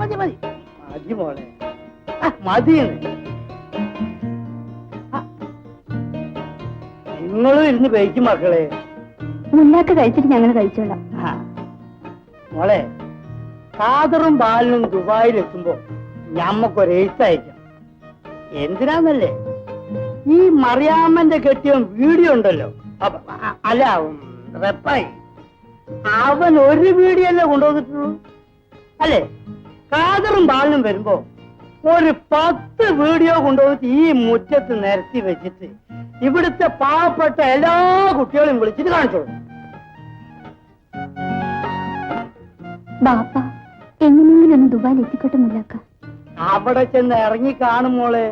മതി മതി മതി മോളെ, മതിയെന്ന്. നിങ്ങളും ഇരുന്ന് കഴിക്കും മക്കളെ. മുല്ലാക്ക് കഴിച്ചിട്ട് ഞങ്ങൾ കഴിച്ചോളാം. മോളെ, ഫാദറും ബാലനും ദുബായിലെത്തുമ്പോ ഞമ്മക്കൊരു എഴുത്തയക്കാം. എന്തിനാന്നല്ലേ, ഈ മറിയാമ്മന്റെ കെട്ടിയ വീഡിയോ ഉണ്ടല്ലോ, അല്ല റെപ്പായി, അവൻ ഒരു വീഡിയോ അല്ലേ കൊണ്ടുവന്നിട്ടുള്ളൂ അല്ലേ? ഫാദറും ബാലനും വരുമ്പോ ഒരു 10 വീഡിയോ കൊണ്ടുവന്നിട്ട് ഈ മുറ്റത്ത് നിരത്തി വെച്ചിട്ട് ഇവിടുത്തെ പാവപ്പെട്ട എല്ലാ കുട്ടികളെയും വിളിച്ചിട്ട് കാണിച്ചോളൂ. ബാപ്പ എങ്ങനെയെങ്കിലും ഒന്ന് ദുബായിൽ എത്തിക്കോട്ടെ മുല്ലാക്ക. അവിടെ ചെന്ന് ഇറങ്ങി കാണുമ്പോളെ,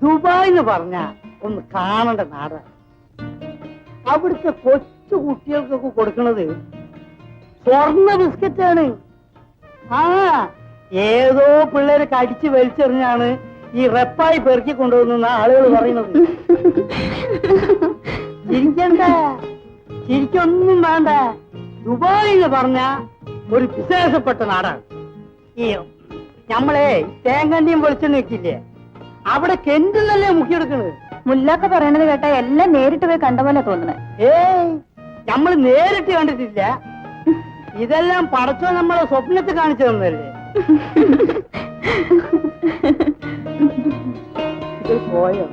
ദുബായ് എന്ന് പറഞ്ഞ ഒന്ന് കാണേണ്ട നാടാണ്. അവിടുത്തെ കൊച്ചു കുട്ടികൾക്കൊക്കെ കൊടുക്കുന്നത് സ്വർണ്ണ ബിസ്ക്കറ്റാണ്. ഏതോ പിള്ളേര് കടിച്ച് വലിച്ചെറിഞ്ഞാണ് ഈ റെപ്പായി പെറുക്കി കൊണ്ടുവന്ന ആളുകൾ പറയുന്നത്. ചിരിക്കണ്ട, ചിരിക്കൊന്നും വേണ്ട. ദുബായ് എന്ന് പറഞ്ഞ ഒരു വിശേഷപ്പെട്ട നാടാണ്. ഈ നമ്മളെ തേങ്ങണ്ടിയും വെളിച്ചെണ്ണ വെക്കില്ലേ, അവിടെ കെന്റിന്നല്ലേ മുക്കിയെടുക്കണത്. മുല്ലാക്ക പറയണത് കേട്ടാ എല്ലാം നേരിട്ട് പോയി കണ്ട പോലെ തോന്നണേ. ഏയ്, നമ്മള് നേരിട്ട് കണ്ടിട്ടില്ല. ഇതെല്ലാം പടച്ചോ നമ്മളെ സ്വപ്നത്തിൽ കാണിച്ചു തന്നല്ലേ. ഇത് പോയോ?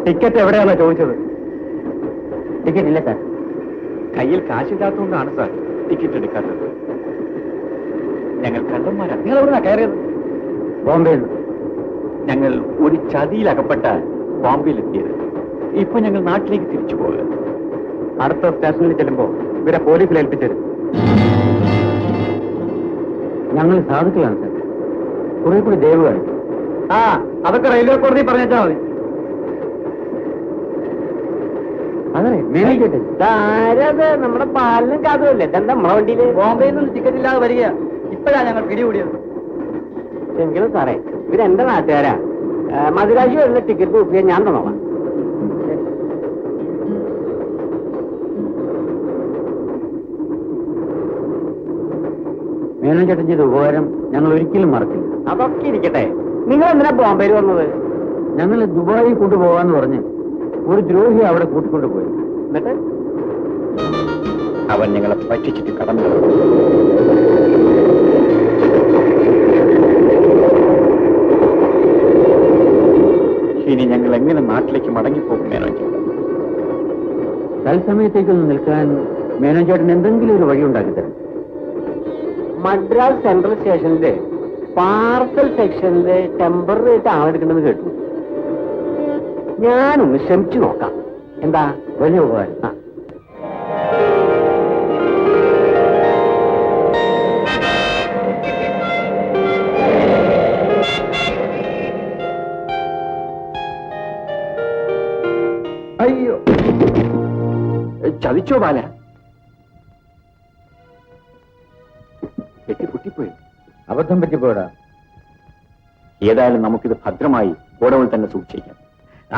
ടിക്കറ്റ് എവിടെയാണോ ചോദിച്ചത്? ടിക്കറ്റ് ഇല്ല സാർ. കയ്യിൽ കാശില്ലാത്തതുകൊണ്ടാണ് സാർ ടിക്കറ്റ് എടുക്കാത്തത്. ഞങ്ങൾ കള്ളന്മാരാണ്. നിങ്ങൾ എവിടുന്നാ കയറിയത്? ബോംബെയിൽ. ഞങ്ങൾ ഒരു ചതിയിൽ അകപ്പെട്ട ബോംബെയിലെത്തിയത്. ഇപ്പൊ ഞങ്ങൾ നാട്ടിലേക്ക് തിരിച്ചു പോകുക. അടുത്ത സ്റ്റേഷനിൽ ചെല്ലുമ്പോ ഇവരെ പോലീസിൽ ഏൽപ്പിച്ചത്. ഞങ്ങൾ സാധുക്കളാണ് സാർ. കുറെ കൂടി ദയവ് കാണിക്കും. അതൊക്കെ റെയിൽവേ കോടതി പറഞ്ഞാൽ മതി. അതെ, ആരത്? നമ്മുടെ പാലിനും കാതുമല്ലേ? എന്താ നമ്മളെ വണ്ടിയില് ബോംബെയിൽ നിന്ന് ടിക്കറ്റ് ഇല്ലാതെ വരിക. ഇപ്പോഴാണ് ഞങ്ങൾ പിടികൂടിയത്. എങ്കിലും സാറേ, ഇവരെന്റെ നാട്ടുകാരാ. മധുരാശി വരുന്ന ടിക്കറ്റ് ബുക്ക് ചെയ്യാൻ ഞാൻ തന്നോളാം. മേനോൻ ചേട്ടൻ ചെയ്ത ഉപകാരം ഞങ്ങൾ ഒരിക്കലും മറക്കില്ല. അതൊക്കെ ഇരിക്കട്ടെ, നിങ്ങൾ എന്തിനാ ബോംബെയിൽ വന്നത്? ഞങ്ങൾ ദുബായിൽ കൊണ്ടുപോകാന്ന് പറഞ്ഞ് ഒരു ദ്രോഹി അവിടെ കൂട്ടിക്കൊണ്ടുപോയി. എന്നിട്ട് അവൻ ഞങ്ങളെ പറ്റിച്ചിട്ട് കടന്നു. ഇനി ഞങ്ങൾ എങ്ങനെ നാട്ടിലേക്ക് മടങ്ങിപ്പോകും മേനോൻ ചേട്ടൻ? തത്സമയത്തേക്കൊന്ന് നിൽക്കാൻ മേനോൻ ചേട്ടൻ എന്തെങ്കിലും ഒരു വഴി ഉണ്ടാക്കി തരും. മദ്രാസ് സെൻട്രൽ സ്റ്റേഷനിലെ പാർസൽ സെക്ഷനില് ടെമ്പററി ആയിട്ട് ആളെടുക്കണമെന്ന് കേട്ടു. ഞാനൊന്ന് ശ്രമിച്ചു നോക്കാം. എന്താ? വലിയ ഉപകാരം. അയ്യോ, ചതിച്ചോ ബാല? പൊട്ടിപ്പോയി. അബദ്ധം പറ്റിപ്പോടാ. ഏതായാലും നമുക്കിത് ഭദ്രമായി ഗോഡൌണിൽ തന്നെ സൂക്ഷിക്കാം.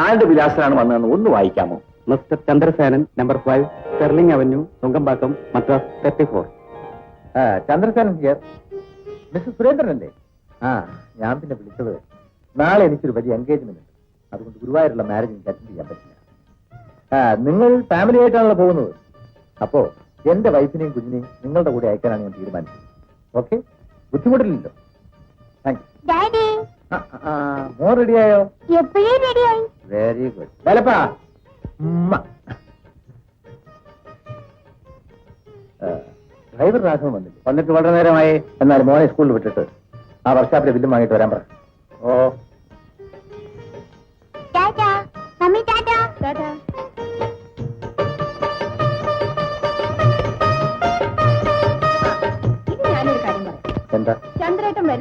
ആരുടെ വിലാസമാണ് വന്നതെന്ന് ഒന്ന് വായിക്കാമോ? Mister Chandrasenan, number 5, Sterling avenue, Thungambakkam, Madras 34. Chandrasenan here. Mister Surendran അല്ലേ? ഞാൻ പിന്നെ വിളിച്ചത്, നാളെ എനിക്കൊരു വലിയ എൻഗേജ്മെന്റ് ഉണ്ട്. അതുകൊണ്ട് ഗുരുവായൂരുള്ള മാരേജ് എനിക്ക് അറ്റൻഡ് ചെയ്യാൻ പറ്റില്ല. നിങ്ങൾ ഫാമിലി ആയിട്ടാണല്ലോ പോകുന്നത്. അപ്പോ എന്റെ വൈഫിനെയും കുഞ്ഞിനെയും നിങ്ങളുടെ കൂടെ അയക്കാനാണ് ഞാൻ തീരുമാനിച്ചത്. ഓക്കെ, ബുദ്ധിമുട്ടില്ലല്ലോ? Thank you. മോൻ റെഡിയായോ? Very good. വേലപ്പാ, ഡ്രൈവർ രാഘവൻ വന്നില്ല. വന്നിട്ട് വളരെ നേരമായി. എന്നാൽ മോനെ സ്കൂളിൽ വിട്ടിട്ട് ആ വർക്ക്ഷോപ്പിലെ ബില്ലും വാങ്ങിയിട്ട് വരാൻ പറ. ഓ,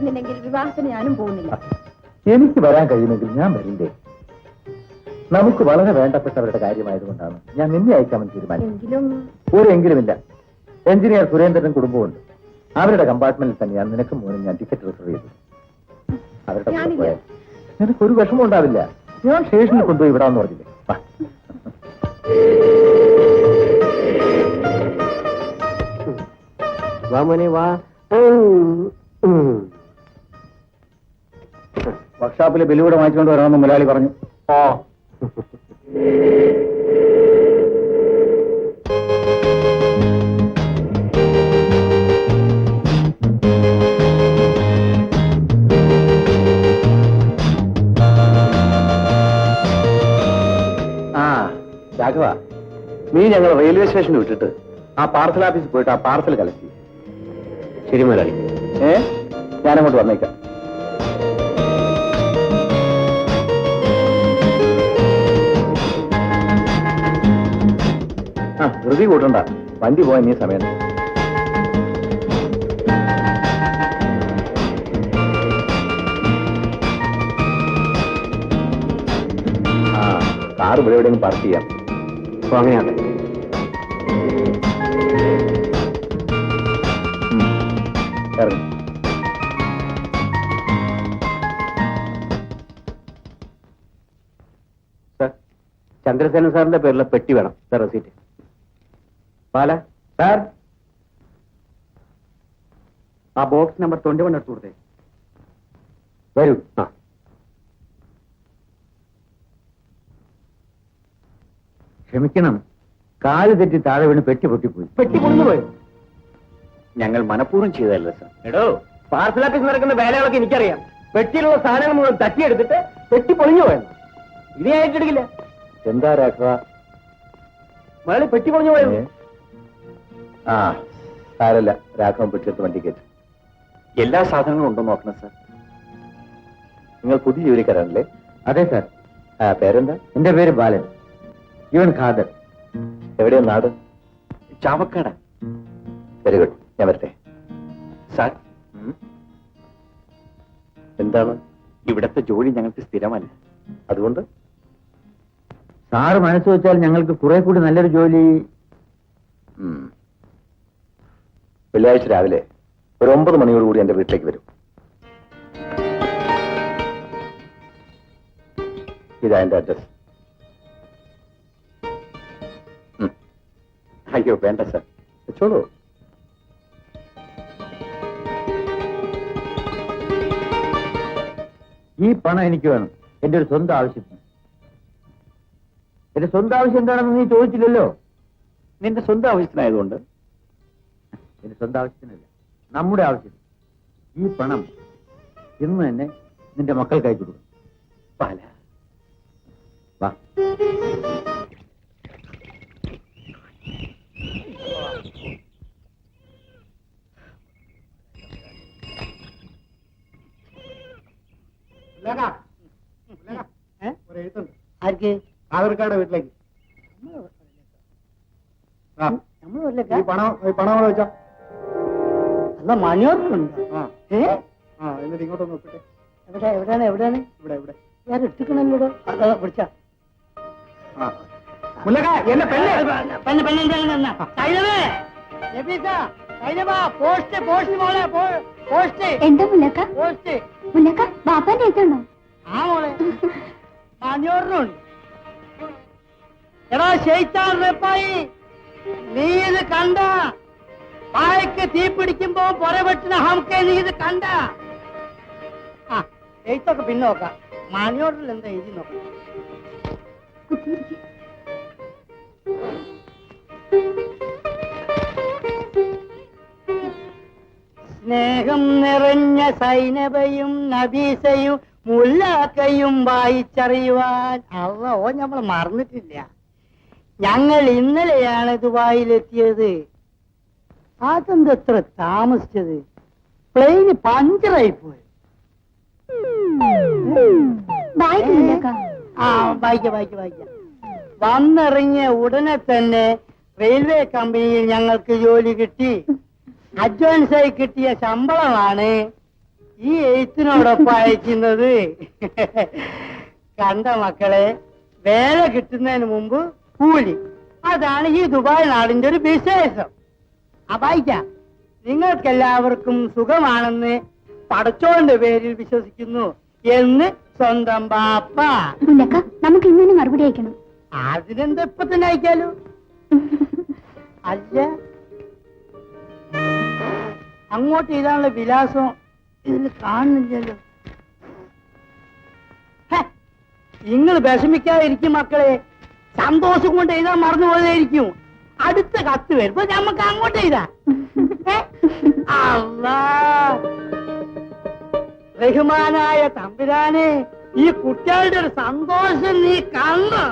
വരുന്നില്ലെങ്കിൽ വിവാഹത്തിന് ഞാനും പോകുന്നില്ല. എനിക്ക് വരാൻ കഴിയുമെങ്കിൽ ഞാൻ വരില്ലേ? നമുക്ക് വളരെ വേണ്ടപ്പെട്ടവരുടെ കാര്യമായതുകൊണ്ടാണ് ഞാൻ നിന്നെ അയക്കാമെന്ന് തീരുമാനിച്ചത്. എങ്കിലും ഒരു എങ്കിലുമില്ല. എഞ്ചിനീയർ സുരേന്ദ്രനും കുടുംബമുണ്ട്. അവരുടെ കമ്പാർട്ട്മെന്റിൽ തന്നെയാണ് നിനക്കും മോനും ഞാൻ ടിക്കറ്റ് റിസർവ് ചെയ്തത്. അവരുടെ കൂടെ പോയാൽ നിനക്കൊരു വിഷമം ഉണ്ടാവില്ല. ഞാൻ സ്റ്റേഷനിൽ കൊണ്ടുപോയി വിടാമെന്ന് പറഞ്ഞില്ലേ? വാ. വാ മോനെ വാ. വർക്ക്ഷോപ്പിലെ ബില്ലുകൂടെ വാങ്ങിച്ചുകൊണ്ട് വരണമെന്ന് മുതലാളി പറഞ്ഞു. ഓ രാഘവ, നീ ഞങ്ങൾ റെയിൽവേ സ്റ്റേഷനിൽ വിട്ടിട്ട് ആ പാർസൽ ഓഫീസിൽ പോയിട്ട് ആ പാർസൽ കളക്ട് ചെയ്യും. ശരി മുതലാളി. ഞാനങ്ങോട്ട് വന്നേക്കാം. ധൃതി കൂട്ടണ്ട, വണ്ടി പോകാൻ നീ സമയം. കാർ ഇവിടെ എവിടെയെങ്കിലും പാർക്ക് ചെയ്യാം. അപ്പൊ അങ്ങനെയാണ്. ഇറങ്ങി. ചന്ദ്രസേനൻ സാറിന്റെ പേരിലെ പെട്ടി വേണം സാർ. റെസീറ്റ്. പാല സാർ, ആ ബോക്സ് നമ്പർ 21 എടുത്തു കൊടുത്തേ. വരൂ. ആ ക്ഷമിക്കണം, കാല് തെറ്റി താഴെ വീണ് പെട്ടി പൊട്ടിപ്പോയി. പെട്ടി പൊളിഞ്ഞു പോയി. ഞങ്ങൾ മനഃപൂർവ്വം ചെയ്തതല്ല സാർ. എടോ, പാർസൽ ഓഫീസ് നടക്കുന്ന വേലകളൊക്കെ എനിക്കറിയാം. പെട്ടിയിലുള്ള സാധനങ്ങൾ മുഴുവൻ തട്ടിയെടുത്തിട്ട് പെട്ടി പൊളിഞ്ഞു പോയത്. ഇത് ഞാൻ ഏറ്റെടുക്കില്ല. എന്താ രാഘവ? മലയാളി പെട്ടി പൊളിഞ്ഞു പോയത്. ആ സാരല്ല, രാഘവൻ പെട്ടിയെടുത്ത് വണ്ടി കയറ്റും. എല്ലാ സാധനങ്ങളും ഉണ്ടോ നോക്കണം സാർ. നിങ്ങൾ പുതിയ ജോലിക്കാരാണല്ലേ? അതെ സാർ. പേരെന്താ? എന്റെ പേര് ബാലൻ. ഇവൻ ഖാദർ. എവിടെയാ നാട്? ചാവക്കാട്. Very good. ഞാൻ വരട്ടെ. സാർ, എന്താണ്? ഇവിടത്തെ ജോലി ഞങ്ങൾക്ക് സ്ഥിരമല്ല. അതുകൊണ്ട് സാറ് മനസ്സ് വെച്ചാൽ ഞങ്ങൾക്ക് കുറെ കൂടി നല്ലൊരു ജോലി. വെള്ളിയാഴ്ച രാവിലെ ഒരു 9 മണിയോടുകൂടി എന്റെ വീട്ടിലേക്ക് വരും. ഇതാ എന്റെ അഡ്രസ്. അയ്യോ വേണ്ട സാർ, വെച്ചോളൂ. ഈ പണം എനിക്ക് വേണം, എന്റെ ഒരു സ്വന്തം ആവശ്യത്തിന്. എന്റെ സ്വന്തം ആവശ്യം എന്താണെന്ന് നീ ചോദിച്ചില്ലല്ലോ. നിന്റെ സ്വന്തം ആവശ്യത്തിനായതുകൊണ്ട്. എന്റെ സ്വന്തം ആവശ്യത്തിനല്ല, നമ്മുടെ ആവശ്യത്തിന്. ഈ പണം ഇന്ന് തന്നെ നിന്റെ മക്കൾക്ക് അയച്ചു കൊടുക്കും. പാല, വാ. ഒരു എഴുത്തുണ്ട്. ആർക്ക്? ആധാർക്കാരുടെ വീട്ടിലേക്ക്. നമ്മൾ വരില്ല. ഈ പണം കൂടെ വെച്ചോ. അല്ല, മണിയോർക്കുണ്ട്. എന്നിട്ട് ഇങ്ങോട്ടൊന്ന് വെക്കട്ടെ. എവിടെയാണ്? ഇവിടെ ഇവിടെ. ഞാൻ ഇട്ടിക്കണല്ലോ. അതാ പിടിച്ച എന്നെ പെണ്ണ് എന്താ മുല്ലക്ക? മുല്ലക്ക ബാപ്പാന്റെ എഴുത്തുണ്ടോ? ആ മോളെ, മണിയോറിനുണ്ട്. എടാ ശൈത്താൻ റെപ്പായി, നീ ഇത് കണ്ട? പായക്ക് തീ പിടിക്കുമ്പോ പുറവെട്ടുന്ന ഹംക്കെ നീ ഇത് കണ്ട? ആ എഴുത്തൊക്കെ പിന്നെ നോക്കാം. മണിയോറിൽ എന്താ എഴുതി നോക്കാം. സ്നേഹം നിറഞ്ഞ സൈനബയും നബീസയും മുല്ലാക്കയും വായിച്ചറിയുവാൻ അള്ളോ നമ്മളെ മറന്നിട്ടില്ല. ഞങ്ങൾ ഇന്നലെയാണ് ദുബായിലെത്തിയത്. അതെന്തത്ര താമസിച്ചത്? പ്ലെയിന് പഞ്ചറായി പോയി. ആ വായിക്കാം. വന്നിറങ്ങിയ ഉടനെ തന്നെ റെയിൽവേ കമ്പനിയിൽ ഞങ്ങൾക്ക് ജോലി കിട്ടി. അഡ്വാൻസായി കിട്ടിയ ശമ്പളമാണ് ഈ എഴുത്തിനോടൊപ്പം അയക്കുന്നത് കണ്ട മക്കളെ, വേല കിട്ടുന്നതിന് മുമ്പ് കൂലി. അതാണ് ഈ ദുബായ് നാടിന്റെ ഒരു വിശേഷം. വായിക്കാം. നിങ്ങൾക്കെല്ലാവർക്കും സുഖമാണെന്ന് പടച്ചോന്റെ പേരിൽ വിശ്വസിക്കുന്നു എന്ന് സ്വന്തം ബാപ്പ. നമുക്ക് ഇങ്ങനെ മറുപടി അയക്കണം. അതിനെന്താ ഇപ്പൊ തന്നെ അയക്കാലോ? അല്ല, അങ്ങോട്ട് ഇതാണുള്ള വിലാസം ഇതിൽ കാണുന്നില്ലല്ലോ. നിങ്ങൾ വിഷമിക്കാതിരിക്കും മക്കളെ, സന്തോഷം കൊണ്ട് എഴുതാൻ മറന്നു പോയതായിരിക്കും. അടുത്ത കത്ത് വരുമ്പോ നമുക്ക് അങ്ങോട്ട് എഴുതാം. അല്ലാ, റഹ്മാനായ തമ്പുരാനെ, ഈ കുട്ടികളുടെ ഒരു സന്തോഷം നീ കണ്ടോ?